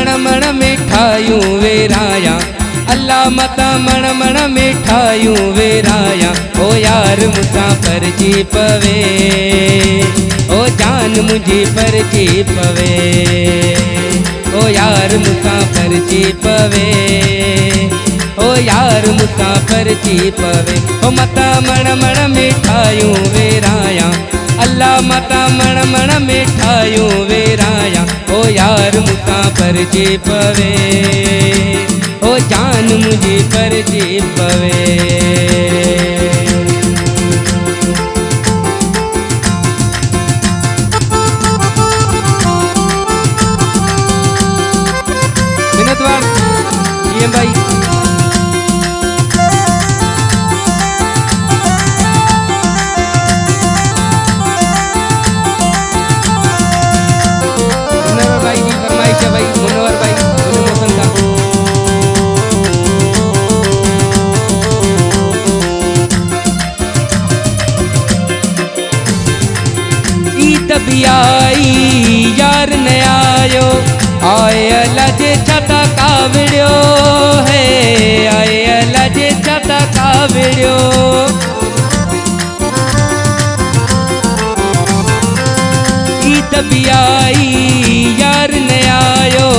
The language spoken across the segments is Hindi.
मण मिठायूं वेराया, अल्लाह मता मण मिठायूं वेराया। ओ यार मुसा परजी पवे, ओ जान मुझी परजी पवे, ओ यार मुसा परजी पवे, ओ यार मुसा परजी पवे। ओ मता मण मिठायूं वेराया, अल्लाह मता मण मिठायूं वेराया। ओ यार मुसा परजी पवे, ओ जान मुझी परजी पवे। मिनतवार ये भाई आई यार ने आयो, आए लजे छता कावड़ियो है, आए लजे छता कावड़ियो। ईद भी आई यार ने आयो,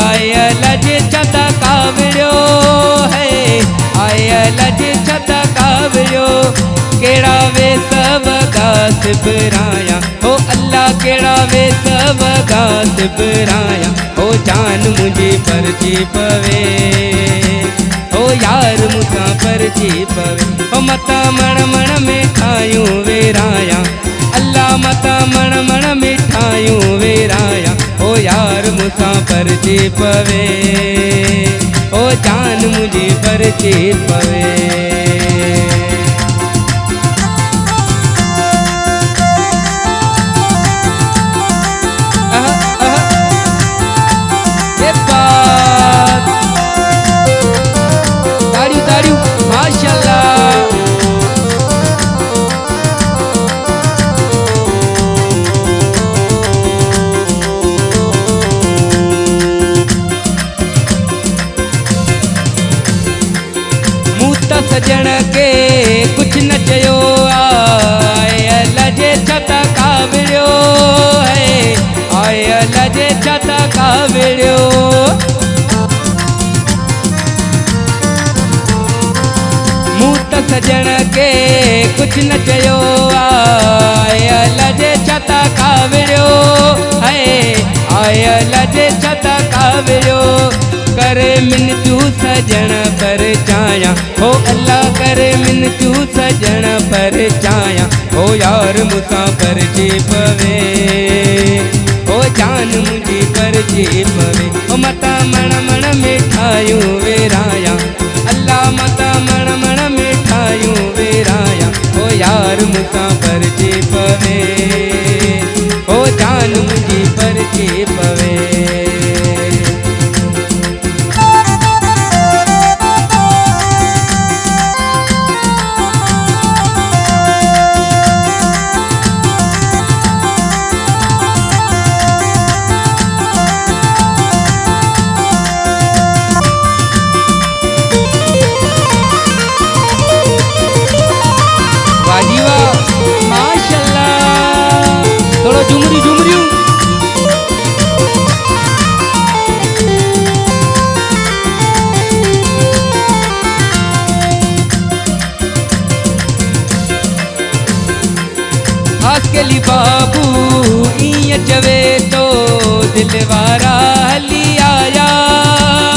आए लजे छता कावड़ियो है, आए लजे छता कावड़ियो। केड़ा वे सब गास बराया, ओ अल्लाह केड़ा वे सब गास बराया। ओ जान मुझे परजी पवे, ओ यार मुसा परजी पवे। ओ मता मण मिठायूं वेराया, अल्लाह मता मण मिठायूं वेराया। ओ यार मुसा परजी पवे, ओ जान मुझे परजी पवे। सजन के कुछ न चयो, आए लजे छता कावड़ियो है, आए लजे छता कावड़ियो। मुँह त सजन के कुछ न चयो, आए लजे छता कावड़ियो है, आए लजे छता कावड़ियो। करे मिन तू सजन पर चाया, हो अल्लाह करे मिन तू सजन पर चाया। ओ यार मुसा परजी पवे, ओ जान मुझी परजी पवे। ओ मता मण मिठायूं वेराया, अल्लाह मता मण मिठायूं वेराया। ओ यार मुसा परजी पवे, ओ जान मुझी परजी पवे। झुमरी झुमरी आसकेली बाबू इं चवे तो दिलवारा हली आया,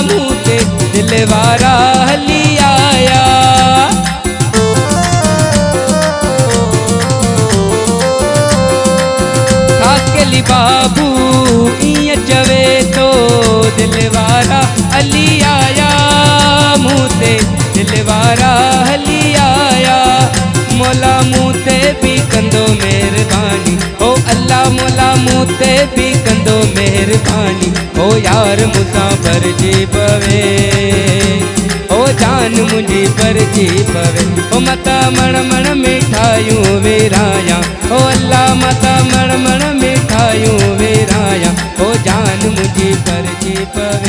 मुँह ते दिलवारा हली आया। आसकेली बाबू इं चवे तो दिलवारा हली आया, मुँह ते दिलवारा हली आया। मौला मुँह ते भी कंदो मेहरबानी, ओ अल्लाह मौला मुँह ते भी कंदो मेहरबानी। ओ यार मुसा परजी पवे, ओ जान मुझी परजी पवे। ओ मता मण मिठायूं वेराया, ओ अल्लाह मता मण मिठायूं वेराया। ओ जान मुझी की परछी पवे